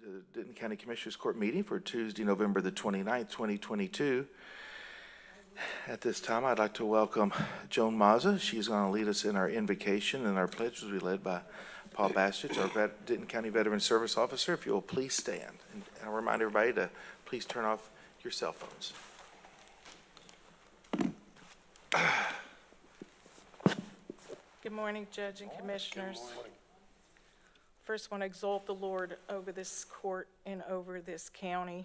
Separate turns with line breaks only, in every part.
The Denton County Commissioners Court meeting for Tuesday, November the 29th, 2022. At this time, I'd like to welcome Joan Mazza. She's going to lead us in our invocation, and our pledge will be led by Paul Bastich, our Denton County Veteran Service Officer. If you will please stand. And I'll remind everybody to please turn off your cell phones.
Good morning, Judge and Commissioners. First, want to exalt the Lord over this court and over this county.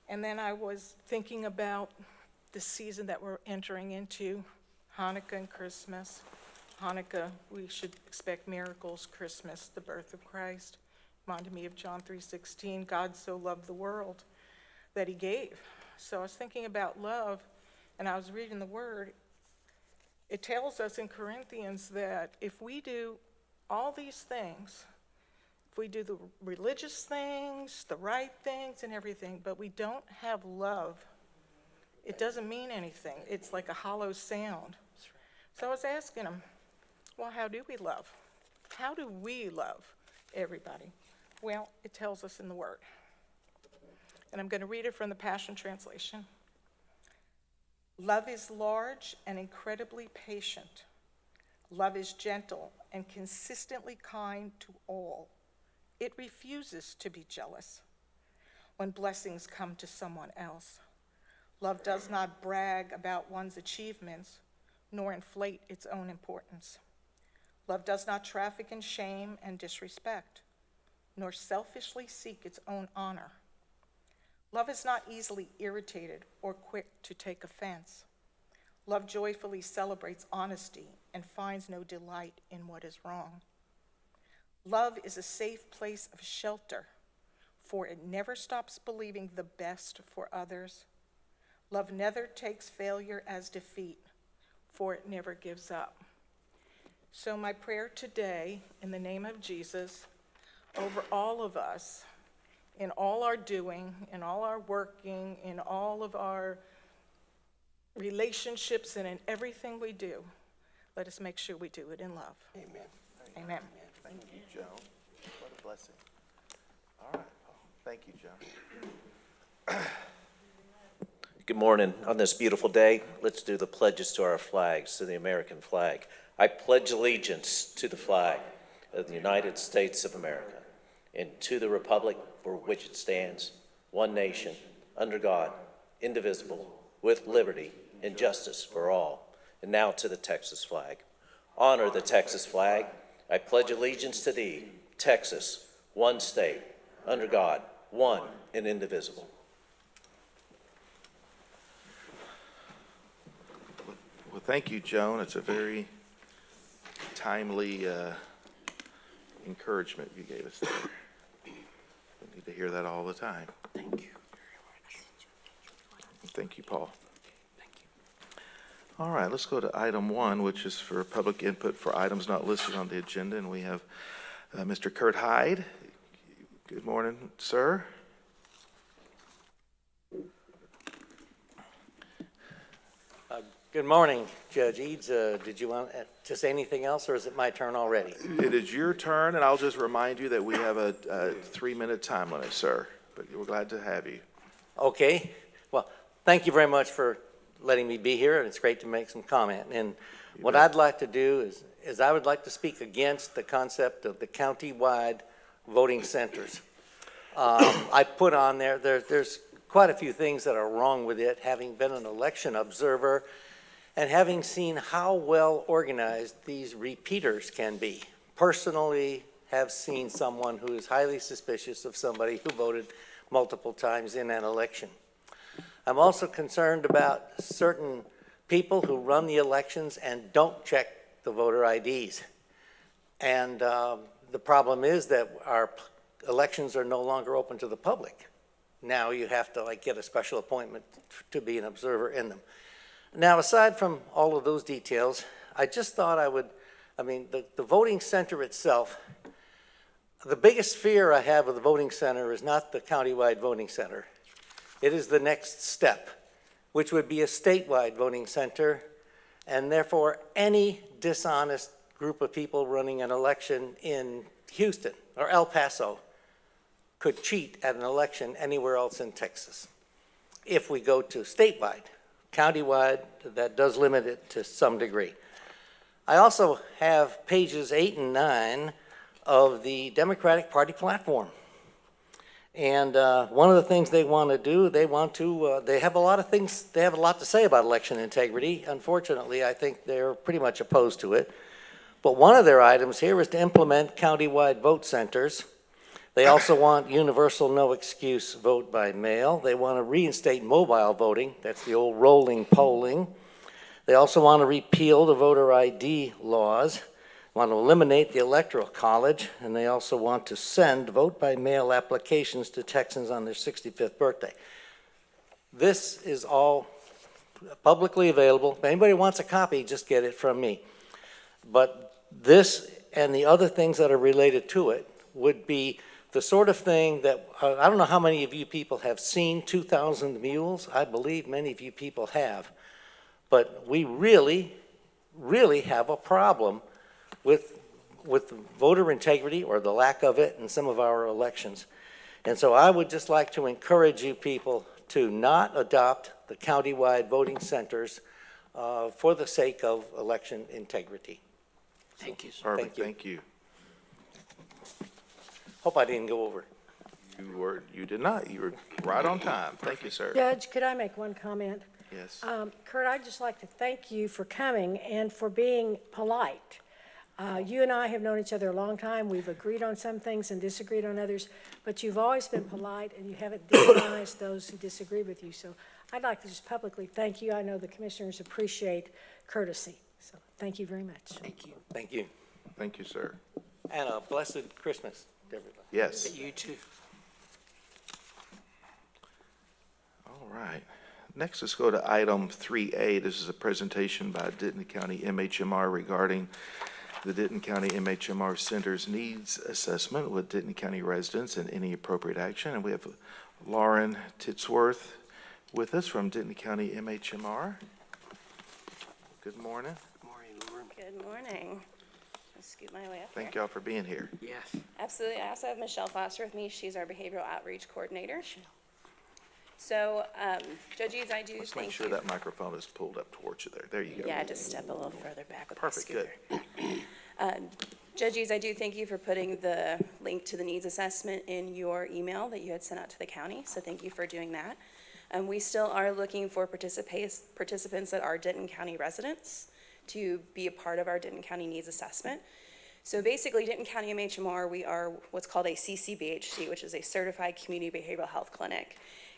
And then I was thinking about the season that we're entering into, Hanukkah and Christmas. Hanukkah, we should expect miracles. Christmas, the birth of Christ. Reminded me of John 3:16, God so loved the world that he gave. So I was thinking about love, and I was reading the word. It tells us in Corinthians that if we do all these things, if we do the religious things, the right things and everything, but we don't have love, it doesn't mean anything. It's like a hollow sound. So I was asking him, well, how do we love? How do we love everybody? Well, it tells us in the Word. And I'm going to read it from the Passion Translation. Love is large and incredibly patient. Love is gentle and consistently kind to all. It refuses to be jealous when blessings come to someone else. Love does not brag about one's achievements, nor inflate its own importance. Love does not traffic in shame and disrespect, nor selfishly seek its own honor. Love is not easily irritated or quick to take offense. Love joyfully celebrates honesty and finds no delight in what is wrong. Love is a safe place of shelter, for it never stops believing the best for others. Love never takes failure as defeat, for it never gives up. So my prayer today, in the name of Jesus, over all of us, in all our doing, in all our working, in all of our relationships, and in everything we do, let us make sure we do it in love.
Amen.
Amen.
Thank you, Joan. What a blessing. All right, Paul. Thank you, Joan.
Good morning. On this beautiful day, let's do the pledges to our flags, to the American flag. I pledge allegiance to the flag of the United States of America and to the republic for which it stands, one nation, under God, indivisible, with liberty and justice for all. And now to the Texas flag. Honor the Texas flag. I pledge allegiance to thee, Texas, one state, under God, one and indivisible.
Well, thank you, Joan. It's a very timely encouragement you gave us there. We need to hear that all the time.
Thank you.
Thank you, Paul. Thank you. All right, let's go to item 1, which is for public input for items not listed on the agenda, and we have Mr. Kurt Hyde. Good morning, sir.
Good morning, Judge Eads. Did you want to say anything else, or is it my turn already?
It is your turn, and I'll just remind you that we have a 3-minute time limit, sir, but we're glad to have you.
Okay. Well, thank you very much for letting me be here, and it's great to make some comment. And what I'd like to do is I would like to speak against the concept of the county-wide voting centers. I put on there's quite a few things that are wrong with it, having been an election observer and having seen how well organized these repeaters can be. Personally, have seen someone who is highly suspicious of somebody who voted multiple times in an election. I'm also concerned about certain people who run the elections and don't check the voter IDs. And the problem is that our elections are no longer open to the public. Now you have to get a special appointment to be an observer in them. Now, aside from all of those details, I just thought the voting center itself, the biggest fear I have of the voting center is not the countywide voting center. It is the next step, which would be a statewide voting center, and therefore any dishonest group of people running an election in Houston or El Paso could cheat at an election anywhere else in Texas. If we go to statewide, countywide, that does limit it to some degree. I also have pages 8 and 9 of the Democratic Party platform. And one of the things they want to do, they have a lot of things, they have a lot to say about election integrity. Unfortunately, I think they're pretty much opposed to it. But one of their items here is to implement countywide vote centers. They also want universal no excuse vote by mail. They want to reinstate mobile voting. That's the old rolling polling. They also want to repeal the voter ID laws, want to eliminate the Electoral College, and they also want to send vote-by-mail applications to Texans on their 65th birthday. This is all publicly available. If anybody wants a copy, just get it from me. But this and the other things that are related to it would be the sort of thing that, I don't know how many of you people have seen 2,000 Mules. I believe many of you people have. But we really, really have a problem with voter integrity, or the lack of it, in some of our elections. And so I would just like to encourage you people to not adopt the countywide voting centers for the sake of election integrity.
Thank you, sir.
Perfect, thank you.
Hope I didn't go over.
You did not. You were right on time. Thank you, sir.
Judge, could I make one comment?
Yes.
Kurt, I'd just like to thank you for coming and for being polite. You and I have known each other a long time. We've agreed on some things and disagreed on others, but you've always been polite and you haven't demonized those who disagree with you. So I'd like to just publicly thank you. I know the commissioners appreciate courtesy. So thank you very much.
Thank you.
Thank you.
Thank you, sir.
And a blessed Christmas to everybody.
Yes.
You too.
All right. Next, let's go to item 3A. This is a presentation by Denton County MHMR regarding the Denton County MHMR Center's needs assessment with Denton County residents and any appropriate action. And we have Lauren Titsworth with us from Denton County MHMR. Good morning.
Morning, Lauren.
Good morning. I'll scoot my way up
Thank
here.
y'all for being here.
Yes.
Absolutely. I also have Michelle Foster with me. She's our behavioral outreach coordinator. So, judges, I do
Let's make
thank
sure
you.
that microphone is pulled up towards you there. There you go.
Yeah, just step a little further back with
Perfect,
my
good.
scooter. Judges, I do thank you for putting the link to the needs assessment in your email that you had sent out to the county, so thank you for doing that. We still are looking for participants that are Denton County residents to be a part of our Denton County needs assessment. So basically, Denton County MHMR, we are what's called a CCBHC, which is a Certified Community Behavioral Health Clinic.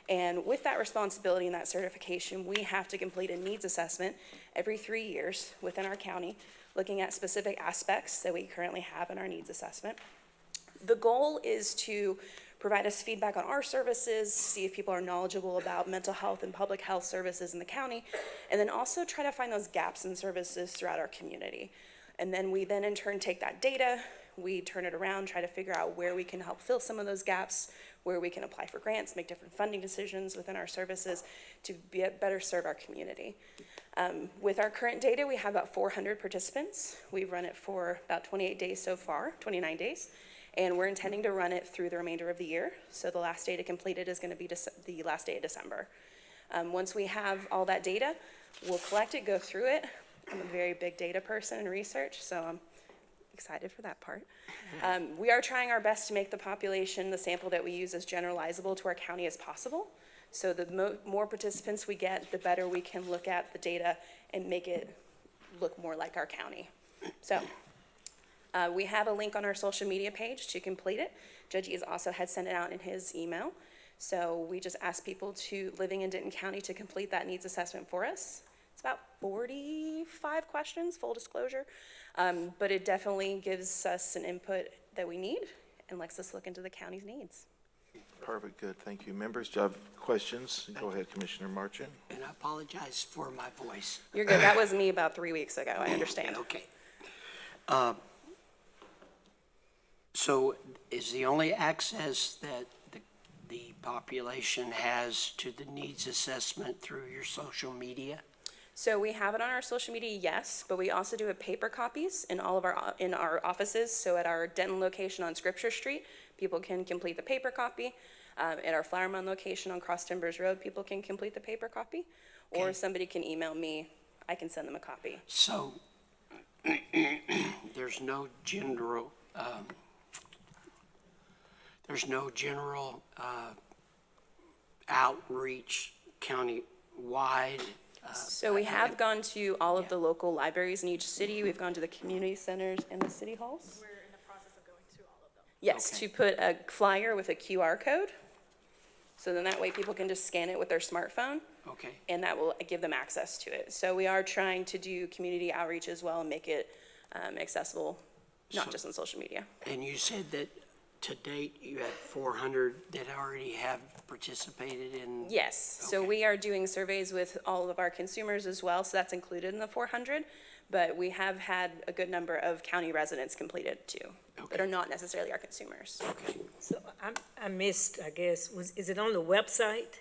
And with that responsibility and that certification, we have to complete a needs assessment every 3 years within our county, looking at specific aspects that we currently have in our needs assessment. The goal is to provide us feedback on our services, see if people are knowledgeable about mental health and public health services in the county, and then also try to find those gaps in services throughout our community. And then we then in turn take that data, we turn it around, try to figure out where we can help fill some of those gaps, where we can apply for grants, make different funding decisions within our services to better serve our community. With our current data, we have about 400 participants. We've run it for about 28 days so far, 29 days, and we're intending to run it through the remainder of the year. So the last day to complete it is going to be the last day of December. Once we have all that data, we'll collect it, go through it. I'm a very big data person in research, so I'm excited for that part. We are trying our best to make the population, the sample that we use, as generalizable to our county as possible. So the more participants we get, the better we can look at the data and make it look more like our county. So we have a link on our social media page to complete it. Judge Eves also had sent it out in his email. So we just ask people living in Denton County to complete that needs assessment for us. It's about 45 questions, full disclosure, but it definitely gives us an input that we need and lets us look into the county's needs.
Perfect, good. Thank you. Members, do you have questions? Go ahead, Commissioner Marchant.
And I apologize for my voice.
You're good. That was me about 3 weeks ago. I understand.
Okay. So is the only access that the population has to the needs assessment through your social media?
So we have it on our social media, yes, but we also do have paper copies in all of our offices. So at our Denton location on Scripture Street, people can complete the paper copy. At our Flower Mound location on Cross Timbers Road, people can complete the paper copy. Or
Okay.
somebody can email me, I can send them a copy.
So there's no general, outreach county-wide?
So we have gone to all of the local libraries in each city. We've gone to the community centers and the city halls.
We're in the process of going to all of them.
Yes,
Okay.
to put a flyer with a QR code. So then that way people can just scan it with their smartphone,
Okay,
and that will give them access to it. So we are trying to do community outreach as well and make it accessible, not
So-
just on social media.
and you said that to date, you had 400 that already have participated in?
Yes, so
Okay.
we are doing surveys with all of our consumers as well, so that's included in the 400. But we have had a good number of county residents completed too, that
Okay.
are not necessarily our consumers.
Okay,
So I missed, I guess, is it on the website?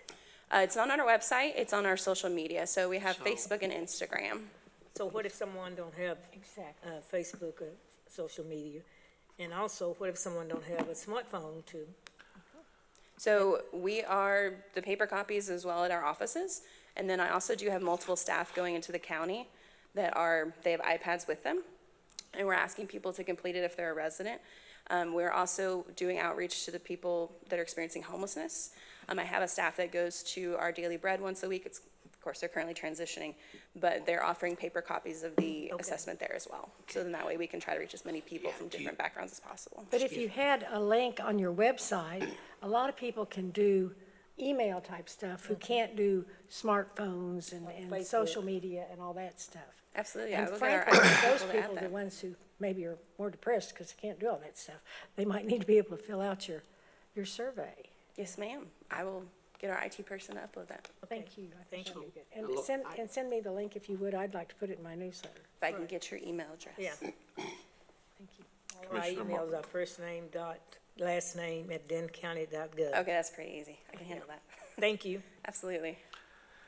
It's not on our website, it's on our social media. So we have
So-
Facebook and Instagram.
So what if someone don't have
Exactly.
Facebook or social media? And also, what if someone don't have a smartphone to?
So we are the paper copies as well at our offices. And then I also do have multiple staff going into the county they have iPads with them. And we're asking people to complete it if they're a resident. We're also doing outreach to the people that are experiencing homelessness. I have a staff that goes to our Daily Bread once a week. Of course, they're currently transitioning, but they're offering paper copies of the assessment there as well. So then that way we can try to reach as many people from different backgrounds as possible.
But if you had a link on your website, a lot of people can do email type stuff who can't do smartphones and
Facebook.
social media and all that stuff.
Absolutely, yeah.
And
we'll get our
frankly,
IT
those
people to add
people are the
that.
ones who maybe are more depressed because they can't do all that stuff. They might need to be able to fill out your survey.
Yes, ma'am. I will get our IT person to upload that.
Thank you. I think
Thank
that'd
you.
be good.
Look,
And send me the link if you would. I'd like to put it in my newsletter.
If I can get your email address.
Yeah.
Thank you.
All our emails are first name dot last name at dentoncounty.gov.
Okay, that's pretty easy. I can handle that.
Thank you.
Absolutely.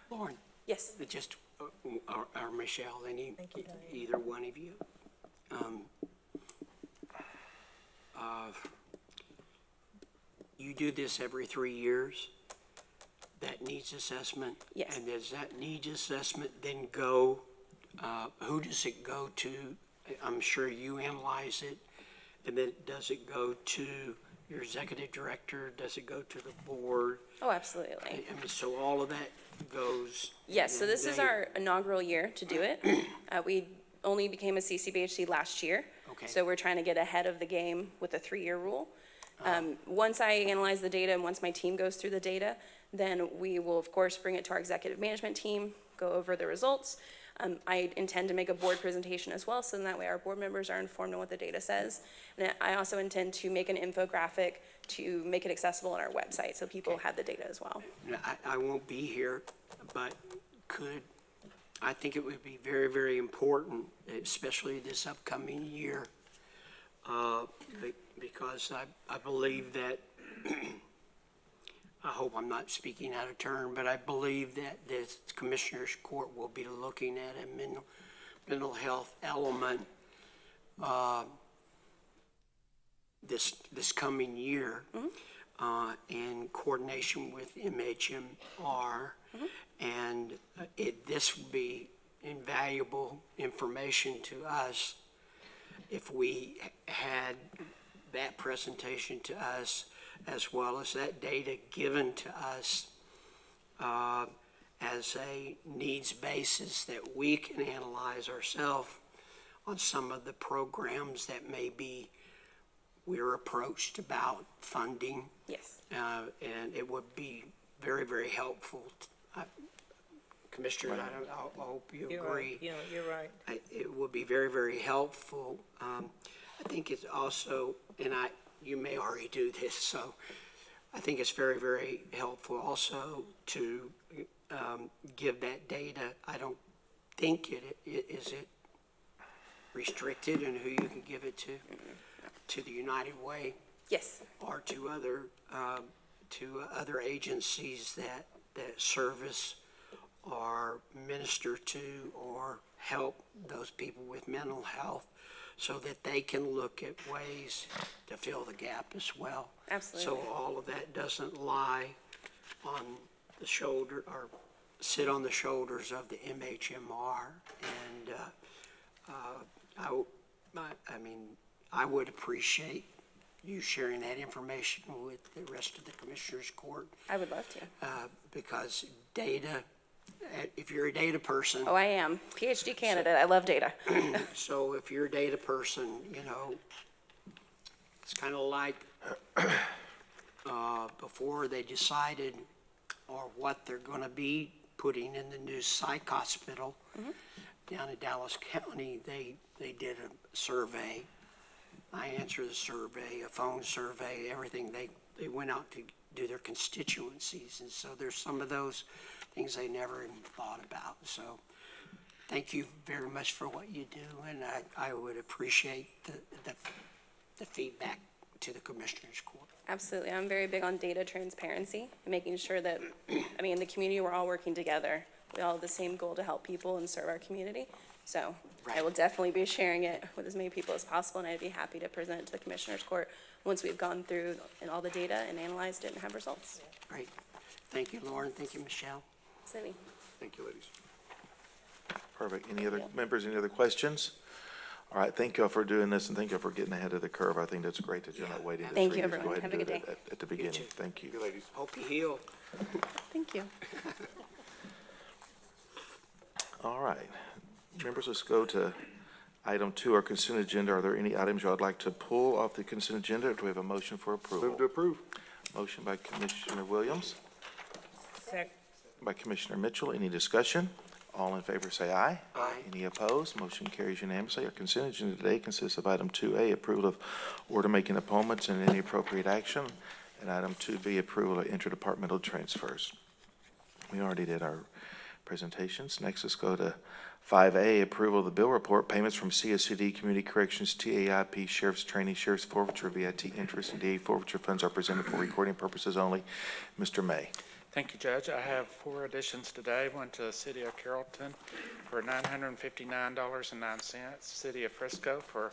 Lauren,
Yes.
just, or Michelle,
Thank you, Diane.
either one of you. You do this every 3 years, that needs assessment?
Yes.
And does that needs assessment then go, who does it go to? I'm sure you analyze it, and then does it go to your executive director? Does it go to the board?
Oh, absolutely.
I mean, so all of that goes.
Yes, so
and
this is
they-
our inaugural year to do it. We only became a CCBHC last year.
Okay.
So we're trying to get ahead of the game with a 3-year rule. Once I analyze the data and once my team goes through the data, then we will, of course, bring it to our executive management team, go over the results. I intend to make a board presentation as well, so that way our board members are informed on what the data says. And I also intend to make an infographic to make it accessible on our website, so people have the data as well.
Now, I won't be here, but I think it would be very, very important, especially this upcoming year, because I believe that, I hope I'm not speaking out of turn, but I believe that this Commissioners Court will be looking at a mental health element this coming year in coordination with MHMR. And this would be invaluable information to us if we had that presentation to us, as well as that data given to us as a needs basis that we can analyze ourselves on some of the programs that maybe we're approached about funding.
Yes.
And it would be very, very helpful. Commissioner, I hope you
You're
agree.
right. You're right.
It would be very, very helpful. I think it's also, and you may already do this, so I think it's very, very helpful also to give that data. I don't think is it restricted in who you can give it to the United Way
Yes.
or to other agencies that service or minister to or help those people with mental health so that they can look at ways to fill the gap as well.
Absolutely.
So all of that doesn't lie on the shoulder or sit on the shoulders of the MHMR. And I mean, I would appreciate you sharing that information with the rest of the Commissioners Court,
I would love to.
because data, if you're a data person,
Oh, I am. PhD candidate. I love data.
so if you're a data person, you know, it's kind of like before they decided or what they're going to be putting in the new psych hospital down in Dallas County, they did a survey. I answered the survey, a phone survey, everything. They went out to do their constituencies, and so there's some of those things they never even thought about. So thank you very much for what you do, and I would appreciate the feedback to the Commissioners Court.
Absolutely. I'm very big on data transparency and making sure that, I mean, in the community, we're all working together. We all have the same goal to help people and serve our community. So I
Right.
will definitely be sharing it with as many people as possible, and I'd be happy to present it to the Commissioners Court once we've gone through and all the data and analyzed it and have results.
Great. Thank you, Lauren. Thank you, Michelle.
Cindy?
Thank you, ladies. Perfect. Any other members, any other questions? All right, thank you all for doing this, and thank you all for getting ahead of the curve. I think that's great that you're not waiting to
Thank
3
you,
years. Go
everyone.
ahead and
Have a
do
good
it at the beginning. Thank you.
Ladies. Hope you heal.
Thank you.
All right. Members, let's go to item 2, our consent agenda. Are there any items you would like to pull off the consent agenda, or do we have a motion for approval?
Move to approve.
Motion by Commissioner Williams,
Second.
by Commissioner Mitchell. Any discussion? All in favor say aye.
Aye.
Any opposed? Motion carries unanimously. Our consent agenda today consists of item 2A, approval of order making appointments and any appropriate action, and item 2B, approval of interdepartmental transfers. We already did our presentations. Next, let's go to 5A, approval of the bill report, payments from CSCD, Community Corrections, TAIP, Sheriff's Training, Sheriff's Forfeiture, VIT interest, and DA forfeiture funds are presented for recording purposes only. Mr. May.
Thank you, Judge. I have 4 additions today. One to the City of Carrollton for $959.09. City of Frisco for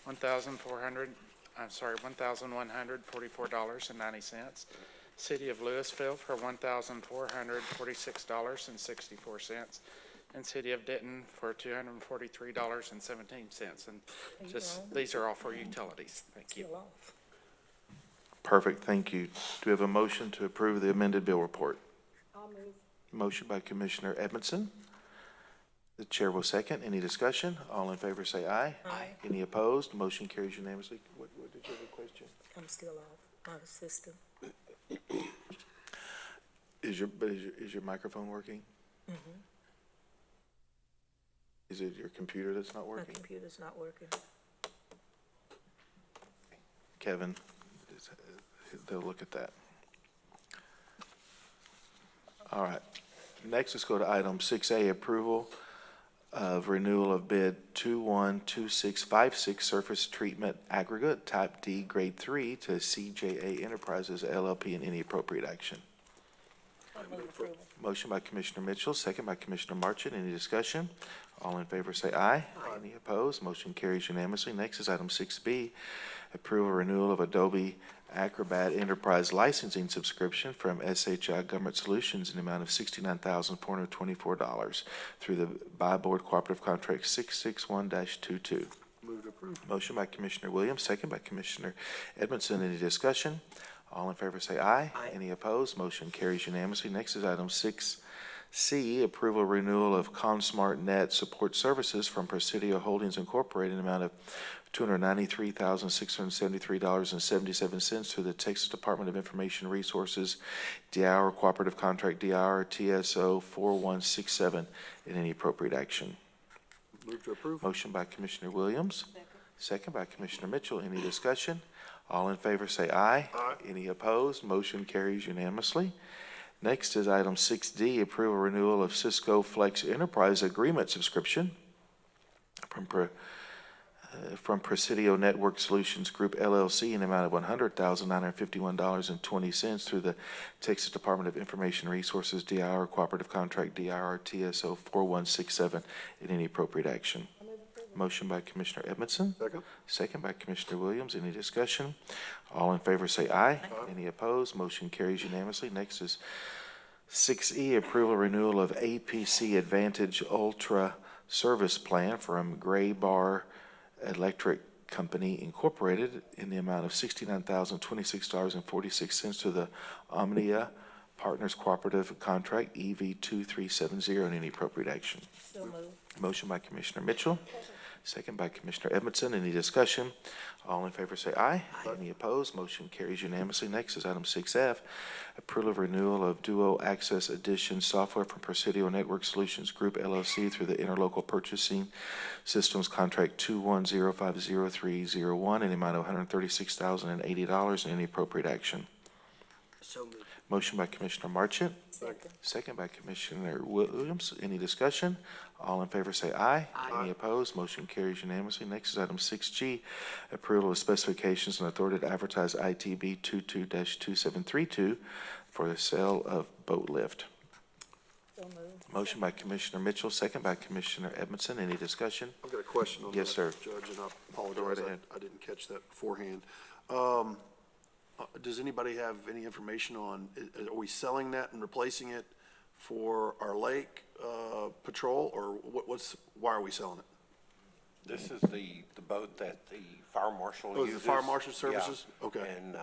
$1,144.90. City of Louisville for $1,446.64. And City of Denton for $243.17. And just, these are all for utilities. Thank you.
Still off.
Perfect, thank you. Do we have a motion to approve the amended bill report?
I'll move.
Motion by Commissioner Edmondson. The chair will second. Any discussion? All in favor say aye.
Aye.
Any opposed? Motion carries unanimously. What did you have a question?
I'm still off on the system.
Is your microphone working? Is it your computer that's not
My
working?
computer's not working.
Kevin, they'll look at that. All right. Next, let's go to item 6A, approval of renewal of bid 212656 surface treatment aggregate type D grade 3 to CJA Enterprises LLP and any appropriate action.
I move approval.
Motion by Commissioner Mitchell, second by Commissioner Marchant. Any discussion? All in favor say aye. Any opposed? Motion carries unanimously. Next is item 6B, approval renewal of Adobe Acrobat Enterprise licensing subscription from SHI Government Solutions in the amount of $69,424 through the Buy Board Cooperative Contract 661-22.
Move to approve.
Motion by Commissioner Williams, second by Commissioner Edmondson. Any discussion? All in favor say aye.
Aye.
Any opposed? Motion carries unanimously. Next is item 6C, approval renewal of ConSmart Net support services from Presidio Holdings Incorporated in the amount of $293,673.77 through the Texas Department of Information Resources, DIR Cooperative Contract DIR TSO 4167, and any appropriate action.
Move to approve.
Motion by Commissioner Williams, second by Commissioner Mitchell. Any discussion? All in favor say aye.
Aye.
Any opposed? Motion carries unanimously. Next is item 6D, approval renewal of Cisco Flex Enterprise Agreement subscription from from Presidio Network Solutions Group LLC in the amount of $100,951.20 through the Texas Department of Information Resources, DIR Cooperative Contract, DIR TSO 4167, in any appropriate action. Motion by Commissioner Edmondson.
Second.
Second by Commissioner Williams. Any discussion? All in favor say aye. Any opposed? Motion carries unanimously. Next is 6E, approval renewal of APC Advantage Ultra Service Plan from Gray Bar Electric Company Incorporated in the amount of $69,026.46 to the Omnia Partners Cooperative Contract EV 2370 in any appropriate action.
So moved.
Motion by Commissioner Mitchell, second by Commissioner Edmondson. Any discussion? All in favor say aye. Any opposed? Motion carries unanimously. Next is item 6F, approval of renewal of Duo Access Edition software from Presidio Network Solutions Group LLC through the Interlocal Purchasing Systems Contract 2105301 in the amount of $136,080 in any appropriate action.
So moved.
Motion by Commissioner Marchant, second by Commissioner Williams. Any discussion? All in favor say aye. Any opposed? Motion carries unanimously. Next is item 6G, approval of specifications and authority to advertise ITB 22-2732 for the sale of boat lift.
So moved.
Motion by Commissioner Mitchell, second by Commissioner Edmondson. Any discussion?
I've got a question on that.
Yes, sir.
Judge, and I
Go right
apologize,
ahead.
I didn't catch that beforehand. Does anybody have any information on, are we selling that and replacing it for our lake, patrol, or why are we selling it?
This is the boat that the fire marshal
Oh,
uses.
the fire marshal services?
Yeah.
Okay.
And,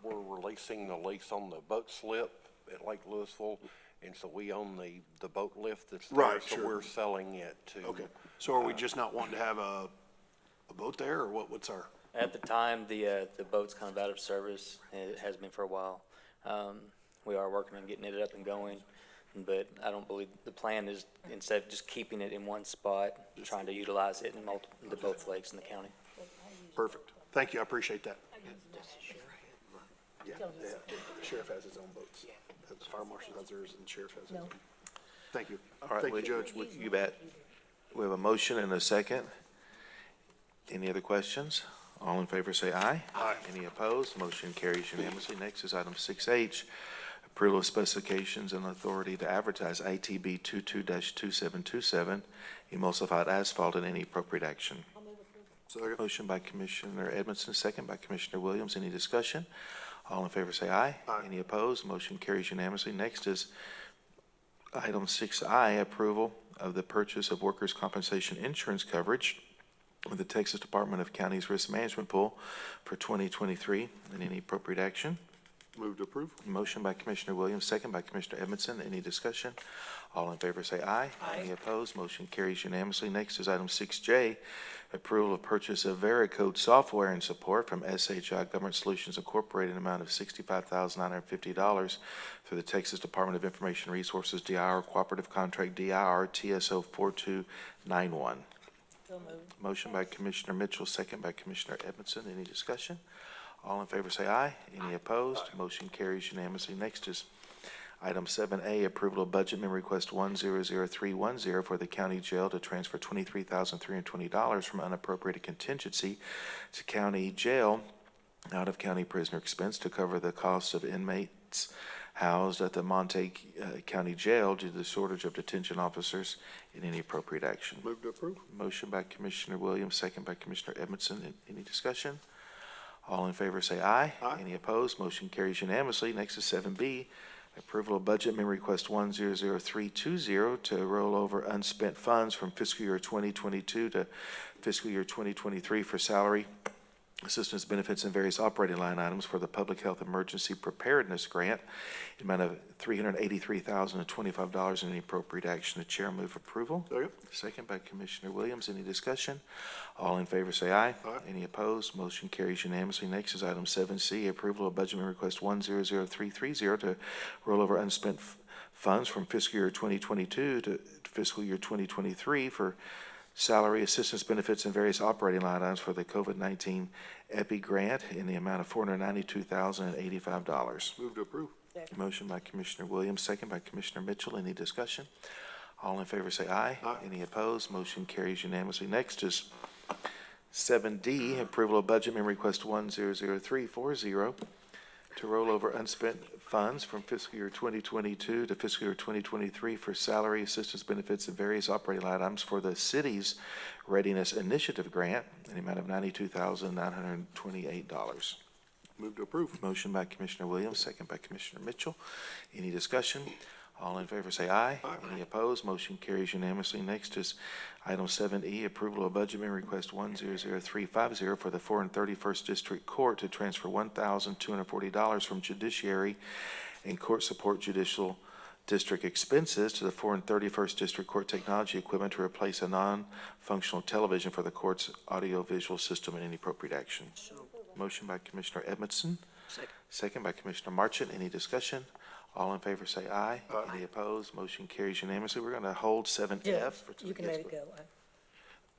we're releasing the lease on the boat slip at Lake Louisville, and so we own the boat lift that's there.
Right,
So
sure.
we're selling it to.
Okay, so are we just not wanting to have a boat there, or what's our?
At the time, the boat's kind of out of service. It has been for a while. We are working on getting it up and going, but I don't believe, the plan is, instead of just keeping it in one spot, trying to utilize it in both lakes in the county.
Perfect. Thank you, I appreciate that. Yeah, the sheriff has his own boats. The fire marshal has theirs, and the sheriff has his own. Thank you.
All right,
Thank you, Judge.
You bet. We have a motion and a second. Any other questions? All in favor say aye.
Aye.
Any opposed? Motion carries unanimously. Next is item 6H, approval of specifications and authority to advertise ITB 22-2727, emulsified asphalt in any appropriate action.
Second.
Motion by Commissioner Edmondson, second by Commissioner Williams. Any discussion? All in favor say aye.
Aye.
Any opposed? Motion carries unanimously. Next is item 6I, approval of the purchase of workers' compensation insurance coverage with the Texas Department of Counties Risk Management Pool for 2023 and any appropriate action.
Move to approve.
Motion by Commissioner Williams, second by Commissioner Edmondson. Any discussion? All in favor say aye. Any opposed? Motion carries unanimously. Next is item 6J, approval of purchase of Vericode software and support from SHI Government Solutions Incorporated in an amount of $65,950 through the Texas Department of Information Resources, DIR Cooperative Contract, DIR TSO 4291.
So moved.
Motion by Commissioner Mitchell, second by Commissioner Edmondson. Any discussion? All in favor say aye. Any opposed? Motion carries unanimously. Next is item 7A, approval of budget amendment request 100310 for the county jail to transfer $23,320 from unappropriated contingency to county jail out of county prisoner expense to cover the costs of inmates housed at the Montague County Jail due to the shortage of detention officers in any appropriate action.
Move to approve.
Motion by Commissioner Williams, second by Commissioner Edmondson. Any discussion? All in favor say aye.
Aye.
Any opposed? Motion carries unanimously. Next is 7B, approval of budget amendment request 100320 to roll over unspent funds from fiscal year 2022 to fiscal year 2023 for salary, assistance, benefits, and various operating line items for the Public Health Emergency Preparedness Grant, in amount of $383,025 in any appropriate action. The chair move approval.
Second.
Second by Commissioner Williams. Any discussion? All in favor say aye.
Aye.
Any opposed? Motion carries unanimously. Next is item 7C, approval of budget amendment request 100330 to roll over unspent funds from fiscal year 2022 to fiscal year 2023 for salary, assistance, benefits, and various operating line items for the COVID-19 EPI grant in the amount of $492,085.
Move to approve.
Motion by Commissioner Williams, second by Commissioner Mitchell. Any discussion? All in favor say aye.
Aye.
Any opposed? Motion carries unanimously. Next is 7D, approval of budget amendment request 100340 to roll over unspent funds from fiscal year 2022 to fiscal year 2023 for salary, assistance, benefits, and various operating line items for the city's Readiness Initiative Grant in the amount of $92,928.
Move to approve.
Motion by Commissioner Williams, second by Commissioner Mitchell. Any discussion? All in favor say aye.
Aye.
Any opposed? Motion carries unanimously. Next is item 7E, approval of budget amendment request 100350 for the 431st District Court to transfer $1,240 from judiciary and court support judicial district expenses to the 431st District Court technology equipment to replace a non-functional television for the court's audiovisual system and any appropriate action. Motion by Commissioner Edmondson, second by Commissioner Marchant. Any discussion? All in favor say aye.
Aye.
Any opposed? Motion carries unanimously. We're going to hold 7F.
Judge,
for
you can let it go.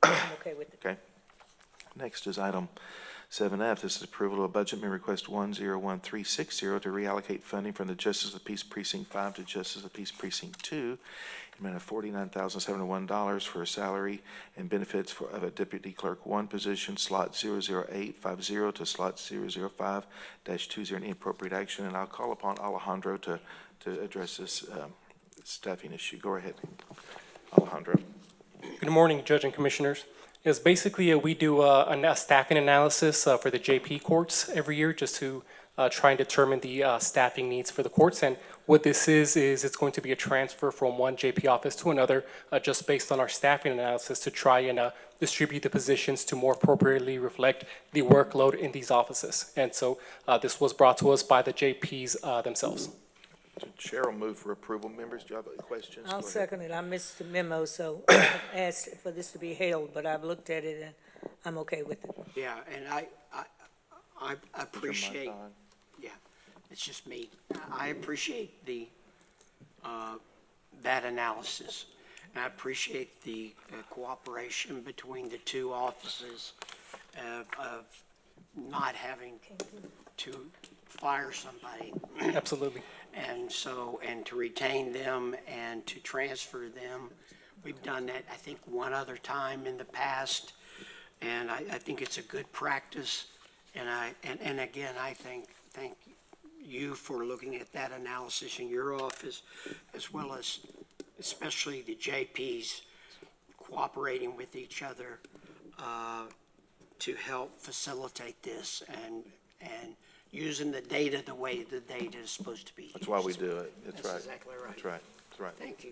I'm okay with it.
Okay. Next is item 7F. This is approval of budget amendment request 101360 to reallocate funding from the Justice of the Peace Precinct 5 to Justice of the Peace Precinct 2, in the amount of $49,071 for salary and benefits of a Deputy Clerk 1 position, slot 00850 to slot 005-20, any appropriate action. And I'll call upon Alejandro to address this staffing issue. Go ahead, Alejandro.
Good morning, Judge and Commissioners. Yes, basically, we do a staffing analysis for the JP courts every year just to try and determine the staffing needs for the courts. And what this is it's going to be a transfer from one JP office to another just based on our staffing analysis to try and distribute the positions to more appropriately reflect the workload in these offices. And so this was brought to us by the JPs themselves.
Chair will move for approval. Members, do you have any questions? Go
I'll
ahead.
second it. I missed the memo, so I asked for this to be held, but I've looked at it and I'm okay with it.
Yeah, and I appreciate,
Put your mic on.
yeah, it's just me. I appreciate the, that analysis. And I appreciate the cooperation between the two offices of not having to fire somebody.
Absolutely.
And so, and to retain them and to transfer them. We've done that, I think, one other time in the past, and I think it's a good practice. And again, I thank you for looking at that analysis in your office, as well as especially the JPs cooperating with each other to help facilitate this and using the data the way the data is supposed to be used.
That's why we do it. That's right.
Exactly right.
That's right. That's right.
Thank you.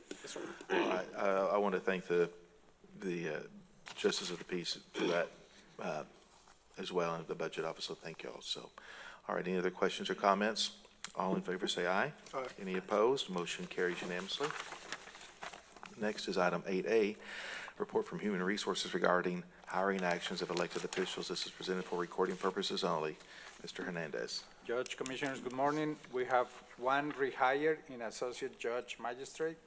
All right. I want to thank the Justice of the Peace for that as well, and the Budget Office, so thank you all. So, all right, any other questions or comments? All in favor say aye.
Aye.
Any opposed? Motion carries unanimously. Next is item 8A, report from Human Resources regarding hiring actions of elected officials. This is presented for recording purposes only. Mr. Hernandez.
Judge, Commissioners, good morning. We have one rehire in Associate Judge Magistrate,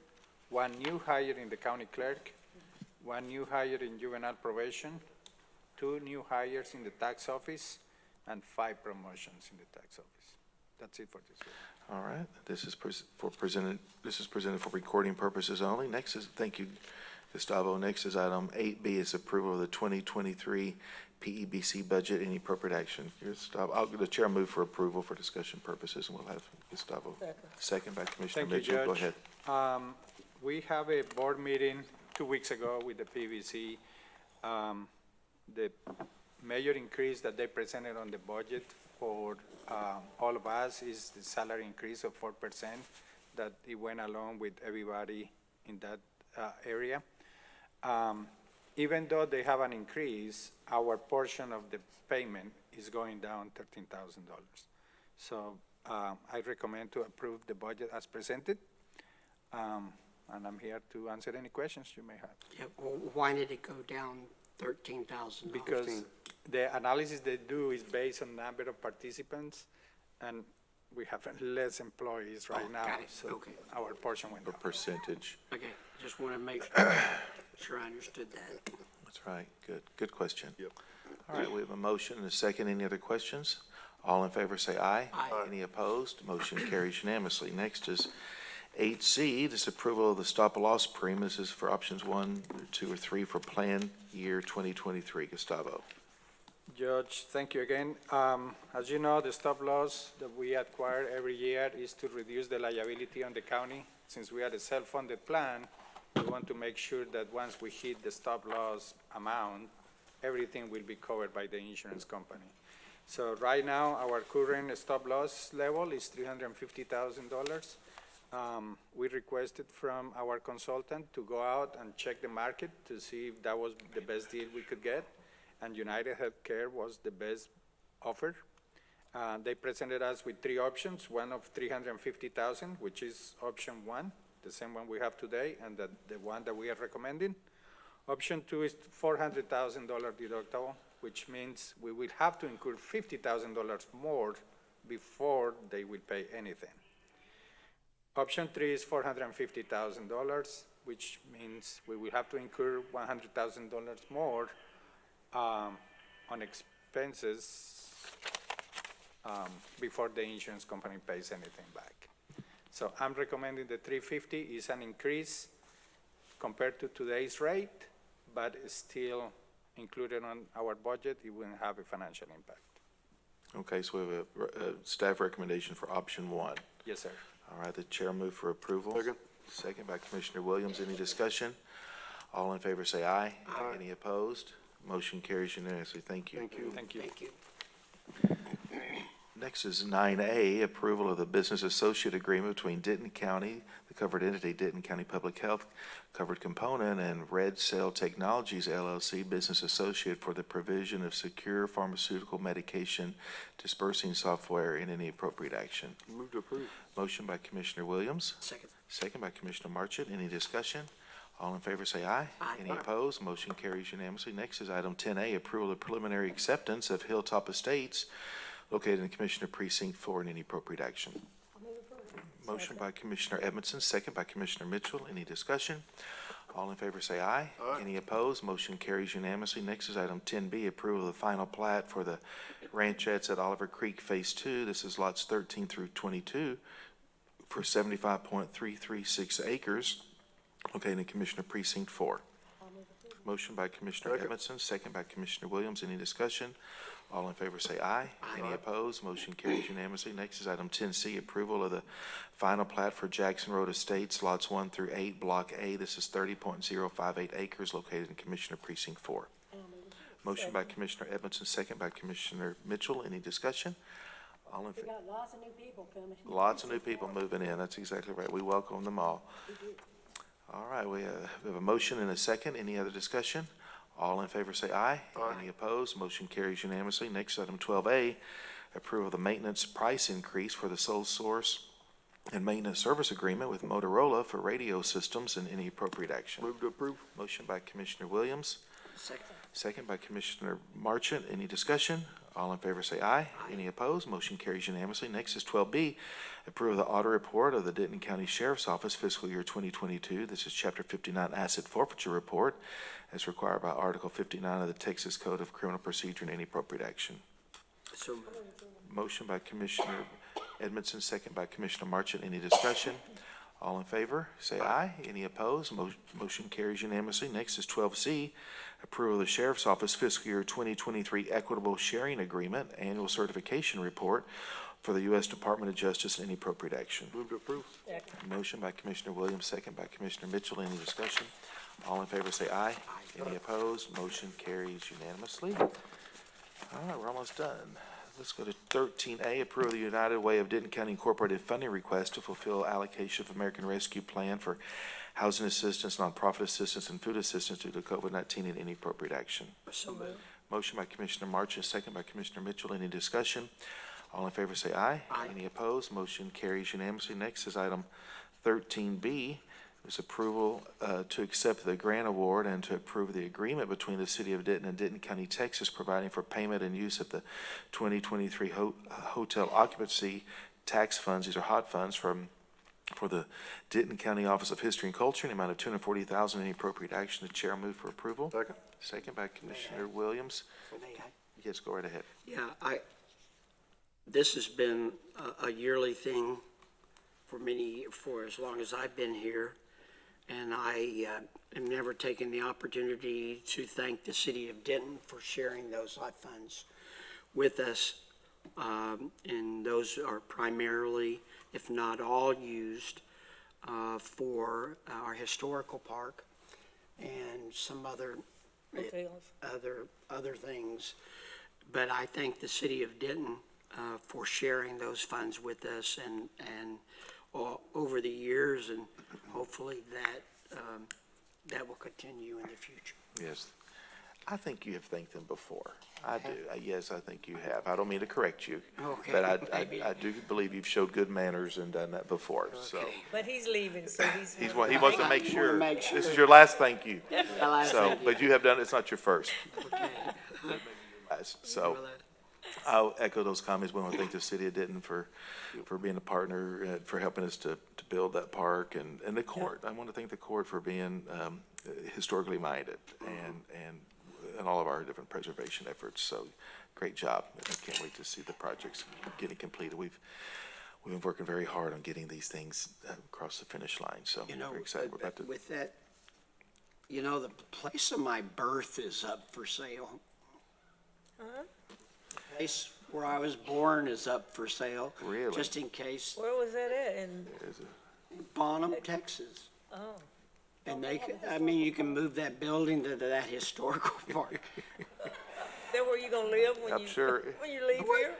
one new hire in the County Clerk, one new hire in Juvenile Probation, 2 new hires in the Tax Office, and 5 promotions in the Tax Office. That's it for this week.
All right, this is presented for recording purposes only. Next is, thank you, Gustavo. Next is item 8B, is approval of the 2023 PEBC budget. Any appropriate action? Gustavo, the chair will move for approval for discussion purposes, and we'll have Gustavo. Second by Commissioner
Thank you,
Mitchell. Go
Judge.
ahead.
We have a board meeting 2 weeks ago with the PBC. The major increase that they presented on the budget for all of us is the salary increase of 4% that it went along with everybody in that area. Even though they have an increase, our portion of the payment is going down $13,000. So I recommend to approve the budget as presented. And I'm here to answer any questions you may have.
Yeah, well, why did it go down $13,000?
Because the analysis they do is based on number of participants, and we have less employees right now.
Got it.
So
Okay.
our portion went
A
down.
percentage.
Okay, just want to make sure I understood that.
That's right. Good question.
Yep.
All right, we have a motion and a second. Any other questions? All in favor say aye.
Aye.
Any opposed? Motion carries unanimously. Next is 8C, this approval of the stop-loss premium. This is for options 1, 2, or 3 for plan year 2023. Gustavo.
Judge, thank you again. As you know, the stop loss that we acquire every year is to reduce the liability on the county. Since we are a self-funded plan, we want to make sure that once we hit the stop loss amount, everything will be covered by the insurance company. So right now, our current stop loss level is $350,000. We requested from our consultant to go out and check the market to see if that was the best deal we could get, and United Healthcare was the best offer. They presented us with 3 options, one of $350,000, which is option 1, the same one we have today, and the one that we are recommending. Option 2 is $400,000 deductible, which means we will have to incur $50,000 more before they will pay anything. Option 3 is $450,000, which means we will have to incur $100,000 more on expenses before the insurance company pays anything back. So I'm recommending the $350 is an increase compared to today's rate, but it's still included on our budget. It wouldn't have a financial impact.
Okay, so we have a staff recommendation for option 1.
Yes, sir.
All right, the chair move for approval.
Second.
Second by Commissioner Williams. Any discussion? All in favor say aye.
Aye.
Any opposed? Motion carries unanimously. Thank you.
Thank you.
Thank you.
Thank you.
Next is 9A, approval of the business associate agreement between Denton County, the covered entity, Denton County Public Health Covered Component, and Red Cell Technologies LLC, business associate for the provision of secure pharmaceutical medication dispersing software in any appropriate action.
Move to approve.
Motion by Commissioner Williams.
Second.
Second by Commissioner Marchant. Any discussion? All in favor say aye.
Aye.
Any opposed? Motion carries unanimously. Next is item 10A, approval of preliminary acceptance of Hilltop Estates located in Commissioner Precinct 4 in any appropriate action. Motion by Commissioner Edmondson, second by Commissioner Mitchell. Any discussion? All in favor say aye.
Aye.
Any opposed? Motion carries unanimously. Next is item 10B, approval of the final plat for the ranchettes at Oliver Creek Phase 2. This is lots 13 through 22 for 75.336 acres located in Commissioner Precinct 4. Motion by Commissioner
Second.
Edmondson, second by Commissioner Williams. Any discussion? All in favor say aye. Any opposed? Motion carries unanimously. Next is item 10C, approval of the final plat for Jackson Road Estates, lots 1 through 8, Block A. This is 30.058 acres located in Commissioner Precinct 4. Motion by Commissioner Edmondson, second by Commissioner Mitchell. Any discussion? All in
We
favor?
got lots of new people coming.
Lots of new people moving in. That's exactly right. We welcome them all. All right, we have a motion and a second. Any other discussion? All in favor say aye.
Aye.
Any opposed? Motion carries unanimously. Next, item 12A, approval of the maintenance price increase for the sole source and maintenance service agreement with Motorola for radio systems and any appropriate action.
Move to approve.
Motion by Commissioner Williams,
Second.
second by Commissioner Marchant. Any discussion? All in favor say aye. Any opposed? Motion carries unanimously. Next is 12B, approve the audit report of the Denton County Sheriff's Office fiscal year 2022. This is Chapter 59 Asset Forfeiture Report as required by Article 59 of the Texas Code of Criminal Procedure and any appropriate action.
So moved.
Motion by Commissioner Edmondson, second by Commissioner Marchant. Any discussion? All in favor, say aye. Any opposed? Motion carries unanimously. Next is 12C, approval of the Sheriff's Office fiscal year 2023 Equitable Sharing Agreement Annual Certification Report for the U.S. Department of Justice and any appropriate action.
Move to approve.
Motion by Commissioner Williams, second by Commissioner Mitchell. Any discussion? All in favor say aye. Any opposed? Motion carries unanimously. All right, we're almost done. Let's go to 13A, approve the United Way of Denton County Incorporated funding request to fulfill allocation of American Rescue Plan for housing assistance, nonprofit assistance, and food assistance due to COVID-19 and any appropriate action.
So moved.
Motion by Commissioner Marchant, second by Commissioner Mitchell. Any discussion? All in favor say aye.
Aye.
Any opposed? Motion carries unanimously. Next is item 13B. It's approval to accept the grant award and to approve the agreement between the City of Denton and Denton County, Texas, providing for payment and use of the 2023 hotel occupancy tax funds. These are hot funds for the Denton County Office of History and Culture in the amount of $240,000. Any appropriate action, the chair move for approval.
Second.
Second by Commissioner Williams.
May I?
Yes, go right ahead.
Yeah, this has been a yearly thing for as long as I've been here. And I have never taken the opportunity to thank the city of Denton for sharing those lot funds with us. And those are primarily, if not all, used for our historical park and some other things. But I thank the city of Denton for sharing those funds with us and over the years, and hopefully that will continue in the future.
Yes. I think you have thanked them before. I do. Yes, I think you have. I don't mean to correct you.
Okay,
But
maybe.
I do believe you've showed good manners and done that before, so.
Okay.
But he's leaving, so he's.
He wants to make sure.
make sure.
This is your last thank you.
last
So,
thank you.
but you have done, it's not your first.
Okay.
So I'll echo those comments. We want to thank the city of Denton for being a partner, for helping us to build that park, and the court. I want to thank the court for being historically minded and all of our different preservation efforts. So great job. I can't wait to see the projects getting completed. We've been working very hard on getting these things across the finish line, so
You
I'm
know,
very excited. We're about to.
with that, the place of my birth is up for sale. The place where I was born is up for sale.
Really?
Just in case.
Where was that at? And,
Bonham, Texas.
oh,
And you can move that building to that historical park.
that where you gonna live when
I'm
you,
sure
when you leave here?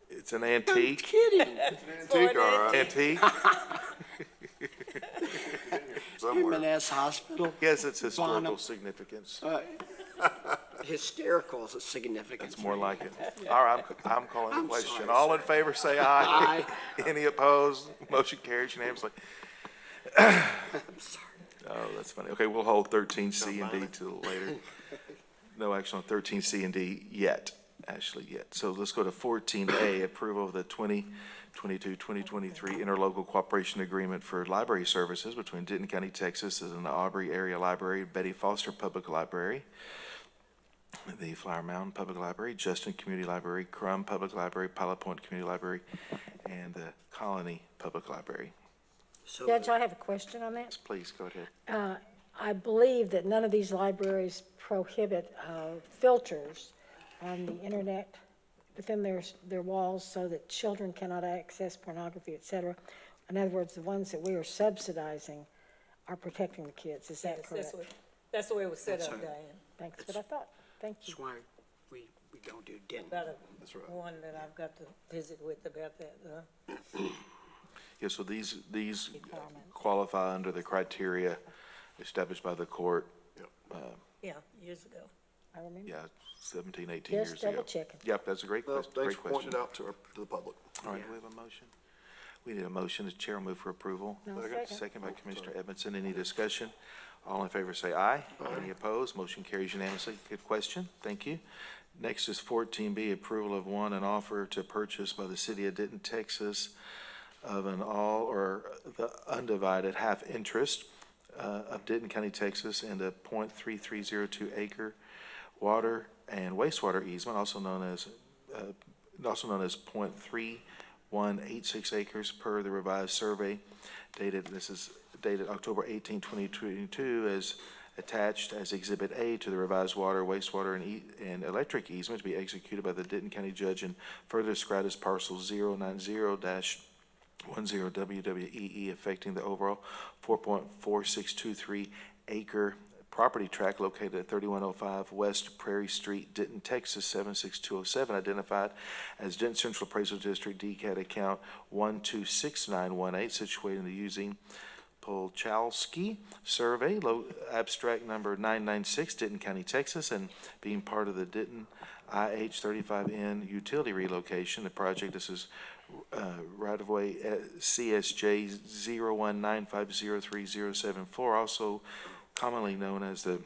it's an
I'm
antique.
kidding.
Antique, all right.
Antique.
M&S Hospital.
Yes, it's historical
Bonham.
significance.
Hysterical significance.
It's more like it. All right, I'm calling the
I'm
question.
sorry,
All
sir.
in favor, say aye. Any opposed? Motion carries unanimously.
I'm sorry.
Oh, that's funny. Okay, we'll hold 13C and D till later. No action on 13C and D yet, actually yet. So let's go to 14A, approval of the 2022-2023 interlocal cooperation agreement for library services between Denton County, Texas, and the Aubrey Area Library, Betty Foster Public Library, the Flower Mound Public Library, Justin Community Library, Crum Public Library, Pilot Point Community Library, and the Colony Public Library.
So
Judge, I have a question on that.
Please, go ahead.
I believe that none of these libraries prohibit filters on the internet within their walls so that children cannot access pornography, et cetera. In other words, the ones that we are subsidizing are protecting the kids. Is that
Yes,
correct?
that's the way it was set
That's
up,
right.
Diane.
Thanks, what I thought. Thank you.
that's why we don't do Denton.
About one that I've got to visit with about that,
Yeah, so these qualify under the criteria established by the court,
yeah, years ago.
I remember.
yeah, 17, 18 years
Just
ago.
double checking.
Yep, that's a great
Well,
question,
thanks
great
for
question.
pointing it out to the public.
All right, do we have a motion? We need a motion. The chair will move for approval.
No, second.
Second by Commissioner Edmondson. Any discussion? All in favor say aye. Any opposed? Motion carries unanimously. Good question. Thank you. Next is 14B, approval of an offer to purchase by the city of Denton, Texas, of an all or the undivided half interest of Denton County, Texas, in the .3302 acre water and wastewater easement, also known as .3186 acres per the revised survey dated October 18, 2022, as attached as Exhibit A to the revised water, wastewater, and electric easement to be executed by the Denton County Judge and further described as parcel 090-10WWEE, affecting the overall 4.4623 acre property tract located at 3105 West Prairie Street, Denton, Texas, 76207, identified as Denton Central Appraisal District, DCAT account 126918, situated in the using Polchowski survey, abstract number 996, Denton County, Texas, and being part of the Denton IH-35N utility relocation. The project, this is right-of-way CSJ 019503074, also commonly known as the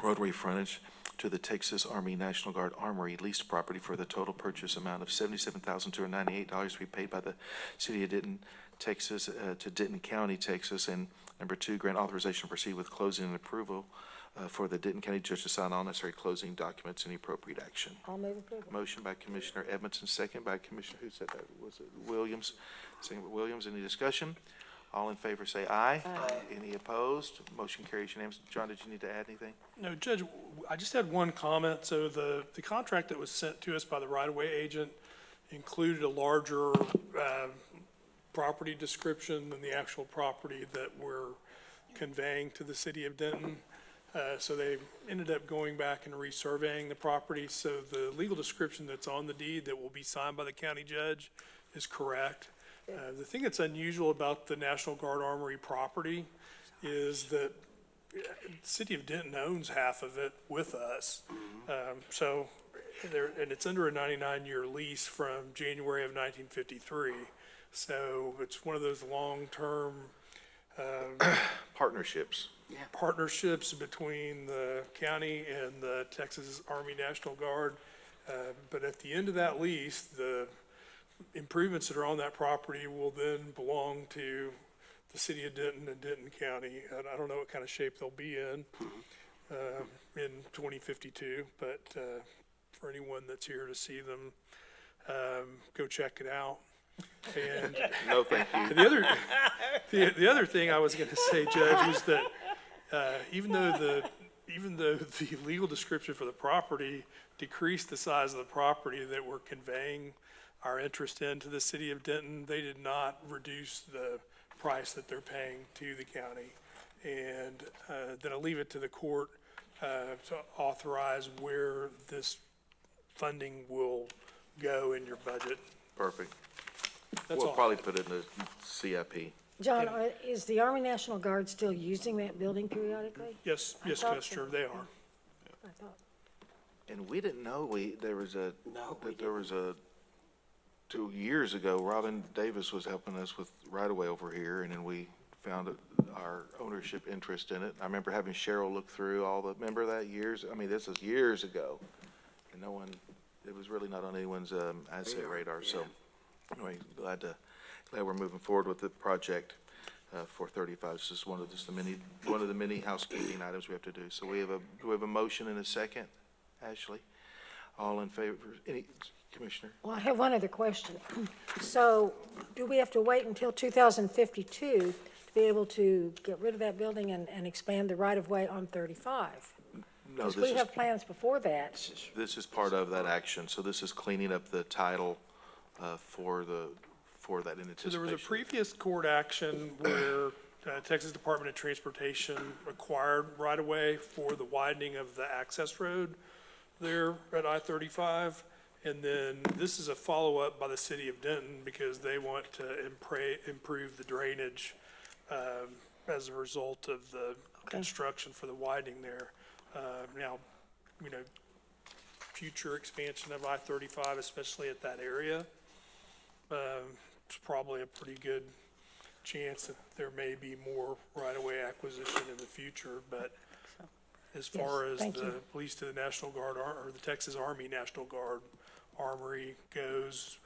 roadway frontage to the Texas Army National Guard Armory leased property for the total purchase amount of $77,298 to be paid by the city of Denton, Texas, to Denton County, Texas. And number two, grant authorization to proceed with closing and approval for the Denton County Judge to sign all necessary closing documents and appropriate action.
I'll move approval.
Motion by Commissioner Edmondson, second by Commissioner, who said that? Was it Williams? Second by Williams. Any discussion? All in favor say aye. Aye. Any opposed? Motion carries unanimously. John, did you need to add anything?
No, Judge, I just had one comment. So the contract that was sent to us by the right-of-way agent included a larger property description than the actual property that we're conveying to the city of Denton. So they ended up going back and resurveying the property. So the legal description that's on the deed that will be signed by the county judge is correct. The thing that's unusual about the National Guard Armory property is that the city of Denton owns half of it with us. So there, and it's under a 99-year lease from January of 1953. So it's one of those long-term
Partnerships.
partnerships between the county and the Texas Army National Guard. But at the end of that lease, the improvements that are on that property will then belong to the city of Denton and Denton County. And I don't know what kind of shape they'll be in 2052, but for anyone that's here to see them, go check it out. And
No, thank you.
the other thing I was going to say, Judge, is that even though the legal description for the property decreased the size of the property that we're conveying our interest in to the city of Denton, they did not reduce the price that they're paying to the county. And then I'll leave it to the court to authorize where this funding will go in your budget.
Perfect.
That's
We'll
all.
probably put it in the CIP.
John, is the Army National Guard still using that building periodically?
Yes,
I
yes,
thought
yes,
so.
sure, they are.
I thought.
And we didn't know there was a,
No, we
that there was a, 2 years ago, Robin Davis was helping us with right-of-way over here, and then we found our ownership interest in it. I remember having Cheryl look through all the, remember that this is years ago. And no one, it was really not on anyone's asset radar, so anyway, glad we're moving forward with the project for 35. It's just one of the many housekeeping items we have to do. So do we have a motion and a second, Ashley? All in favor, any, Commissioner?
Well, I have one other question. So do we have to wait until 2052 to be able to get rid of that building and expand the right-of-way on 35?
No,
Because we have plans before that.
this is part of that action. So this is cleaning up the title for that in
So
anticipation.
there was a previous court action where Texas Department of Transportation acquired right-of-way for the widening of the access road there at I-35. And then this is a follow-up by the city of Denton because they want to improve the drainage as a result of the construction for the widening there. Now, future expansion of I-35, especially at that area, it's probably a pretty good chance that there may be more right-of-way acquisition in the future, but as far as the police to the National Guard or the Texas Army National Guard Armory goes,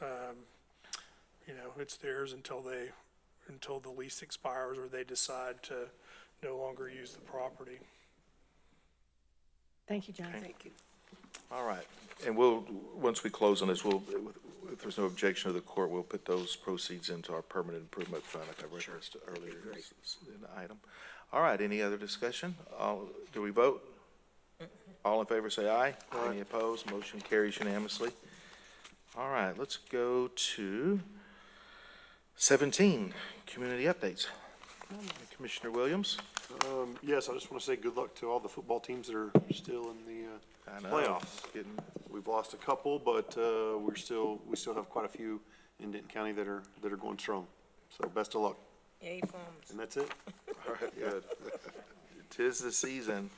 it's theirs until the lease expires or they decide to no longer use the property.
Thank you, John.
Thank you.
All right, and once we close on this, if there's no objection to the court, we'll put those proceeds into our permanent improvement fund, like I referenced earlier in the item. All right, any other discussion? Do we vote? All in favor say aye. Any opposed? Motion carries unanimously. All right, let's go to 17, community updates. Commissioner Williams?
Yes, I just want to say good luck to all the football teams that are still in the playoffs. We've lost a couple, but we still have quite a few in Denton County that are going strong. So best of luck.
Yay, farmers.
And that's it.
All right, good. 'Tis the season.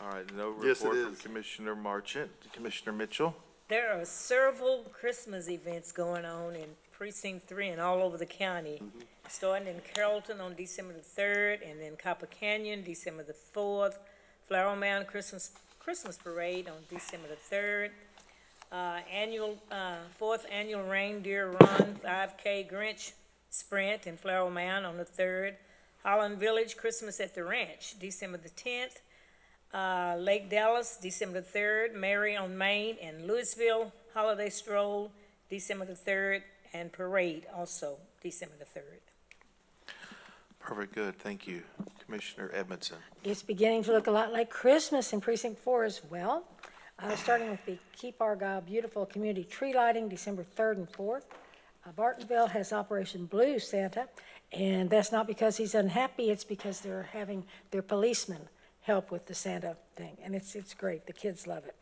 All right, no
Yes, it
report from
is.
Commissioner Marchant. Commissioner Mitchell?
There are several Christmas events going on in Precinct 3 and all over the county. Starting in Carrollton on December the 3rd, and then Copper Canyon, December the 4th. Flower Mound Christmas Parade on December the 3rd. Fourth annual Reindeer Run 5K Grinch Sprint in Flower Mound on the 3rd. Holland Village Christmas at the Ranch, December the 10th. Lake Dallas, December the 3rd, Mary on Main, and Louisville, Holiday Stroll, December the 3rd, and Parade also, December the 3rd.
Perfect, good, thank you. Commissioner Edmondson.
It's beginning to look a lot like Christmas in Precinct 4 as well. Starting with the Keep Argyle Beautiful Community Tree Lighting, December 3rd and 4th. Bartonville has Operation Blue Santa, and that's not because he's unhappy, it's because they're having their policemen help with the Santa thing, and it's great. The kids love it.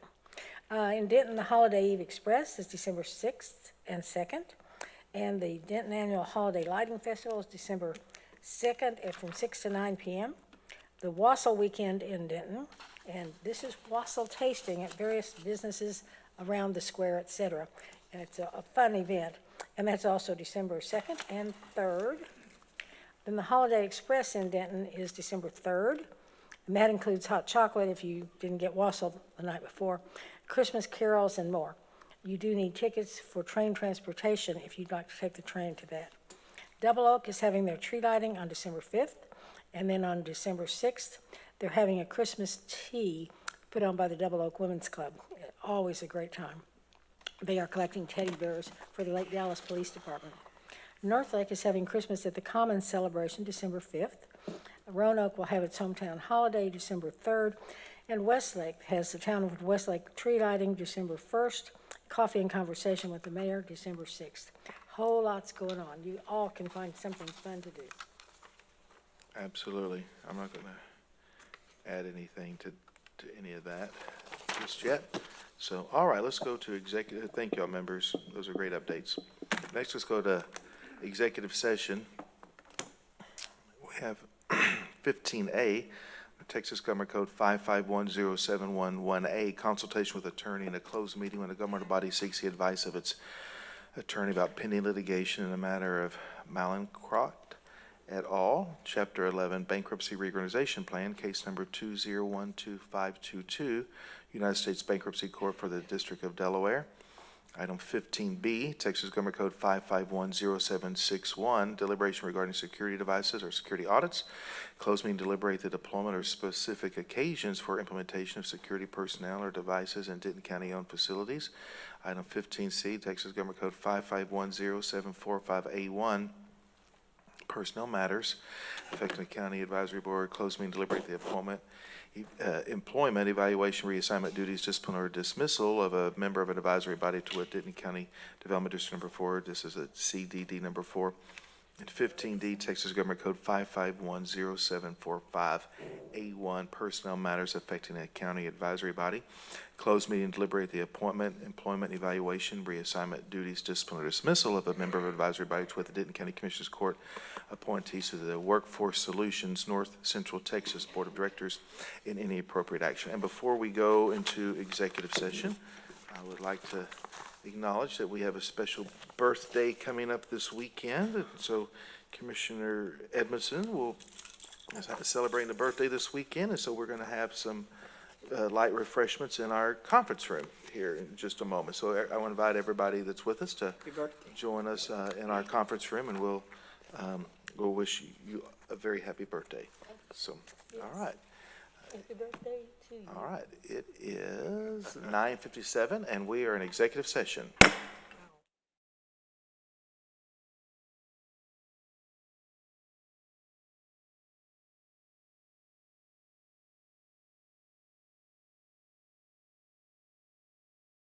In Denton, the Holiday Eve Express is December 6th and 2nd, and the Denton Annual Holiday Lighting Festival is December 2nd and from 6 to 9 p.m. The Wassail Weekend in Denton, and this is wassail tasting at various businesses around the square, etc. And it's a fun event, and that's also December 2nd and 3rd. Then the Holiday Express in Denton is December 3rd, and that includes hot chocolate if you didn't get wassail the night before, Christmas carols, and more. You do need tickets for train transportation if you'd like to take the train to that. Double Oak is having their tree lighting on December 5th, and then on December 6th, they're having a Christmas tea put on by the Double Oak Women's Club. Always a great time. They are collecting teddy bears for the Lake Dallas Police Department. North Lake is having Christmas at the Commons celebration December 5th. Roanoke will have its hometown holiday December 3rd, and Westlake has the town of Westlake tree lighting December 1st, coffee and conversation with the mayor December 6th. Whole lots going on. You all can find something fun to do.
Absolutely. I'm not going to add anything to any of that just yet. So, all right, let's go to executive. Thank you all, members. Those are great updates. Next, let's go to executive session. We have 15A, Texas Government Code 5510711A, consultation with attorney in a closed meeting when a governmental body seeks the advice of its attorney about pending litigation in a matter of Malincrot et al., Chapter 11, Bankruptcy Reorganization Plan, case number 2012522, United States Bankruptcy Court for the District of Delaware. Item 15B, Texas Government Code 5510761, deliberation regarding security devices or security audits. Closed meeting deliberate the deployment or specific occasions for implementation of security personnel or devices in Denton County-owned facilities. Item 15C, Texas Government Code 5510745A1, personnel matters affecting the County Advisory Board. Closed meeting deliberate the employment, evaluation, reassignment duties, discipline, or dismissal of a member of an advisory body to a Denton County Development District number 4. This is a CDD number 4. And 15D, Texas Government Code 5510745A1, personnel matters affecting a county advisory body. Closed meeting deliberate the appointment, employment, evaluation, reassignment duties, discipline, or dismissal of a member of an advisory body to the Denton County Commissioners Court appointees to the Workforce Solutions North Central Texas Board of Directors in any appropriate action. And before we go into executive session, I would like to acknowledge that we have a special birthday coming up this weekend. And so Commissioner Edmondson will celebrating the birthday this weekend, and so we're going to have some light refreshments in our conference room here in just a moment. So I want to invite everybody that's with us to join us in our conference room, and we'll wish you a very happy birthday. So, all right.
Happy birthday to you.
All right. It is 9:57, and we are in executive session.